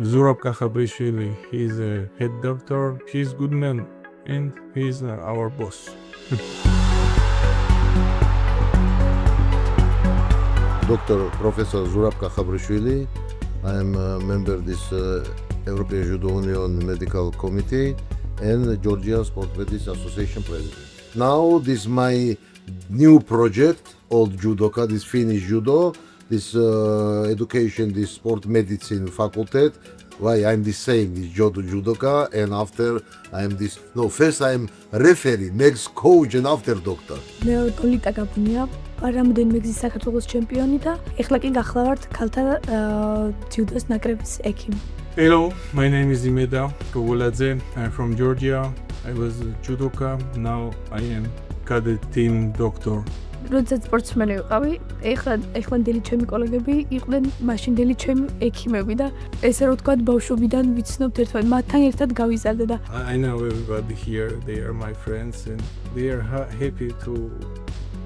Zurab Kakhabrishvili, he's a head doctor, he's good man, and he's our boss. Dr. Professor Zurab Kakhabrishvili, I am a member of this European Judo Union Medical Committee and Georgia Sport Medicine Association President. Now this is my new project, old judoka, this Finnish judo, this education, this sport medicine faculty. Why I'm the same, this judoka, and after I am this, no, first I am referee, next coach, and after doctor. მე ტოლიტა გაბუნია, არამოდენიმე გზის საქართველოს ჩემპიონი და ეხლა კი გახლავართ ქალთა ჯუდოს ნაკრების ექიმი. Hello, my name is Imeda Koguladze. I'm from Georgia. I was a judoka. Now I am cadet team doctor. როდესაც სპორტსმენი ვიყავი, ეხლანდელი ჩემი კოლეგები იყვნენ მაშინდელი ჩემი ექიმები და ესე რომ ვთქვათ, ბავშვობიდან ვიცნობთ ერთმანეთს, მათთან ერთად გავიზარდე და I know everybody here. They are my friends and they are happy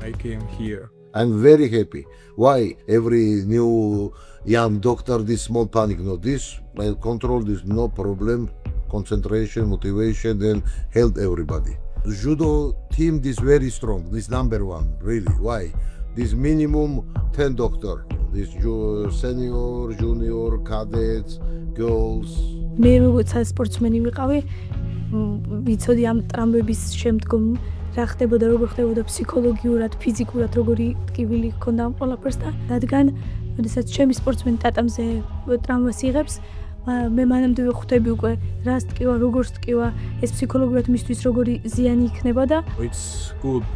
I came here. I'm very happy. Why? Every new young doctor, this small panic, no, this, I control this, no problem, concentration, motivation, and help everybody. Judo team is very strong, this number one, really. Why? This minimum 10 doctor, this senior, junior, cadets, girls. მე როგორც სპორტსმენი ვიყავი, ვიცოდი ამ ტრამვების შემდგომ რა ხდებოდა, როგორ ხდებოდა ფსიქოლოგიურად, ფიზიკურად, როგორი ტკივილი ჰქონდა ამ ყველაფერს და რადგან როდესაც ჩემი სპორტსმენი ტატამზე ტრამვას იღებს, მე მანამდე ვხვდები უკვე რას ტკივა, როგორ ტკივა, ეს ფსიქოლოგიურად მისთვის როგორი ზიანი იქნება და It's good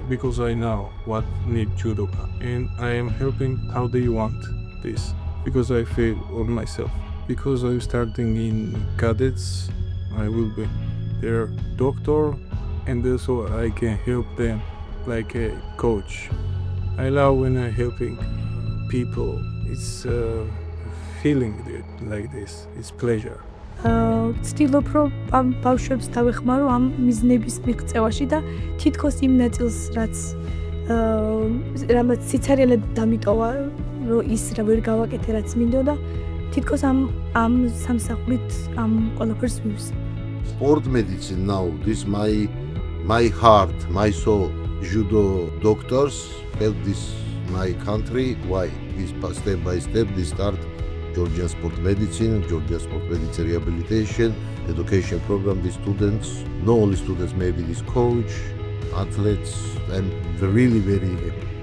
because I know what need judoka and I am helping how they want this because I feel on myself. Because I'm starting in cadets, I will be their doctor and also I can help them like a coach. I love when I'm helping people. It's feeling like this. It's pleasure. ცდილობ რომ ამ ბავშვებს დავეხმარო ამ მიზნების მიღწევაში და თითქოს იმ ნაწილს რამაც სიცარიელად დამიტოვა რომ ის რა ვერ გავაკეთე რაც მინდოდა თითქოს ამ სამსახურით ამ ყველაფერს ვივსე. Sport medicine now, this my heart, my soul. Judo doctors help this my country. Why? This step by step they start Georgia Sport Medicine, Georgia Sport Medicine Rehabilitation, education program, the students, not only students, maybe this coach, athletes, I'm really very happy.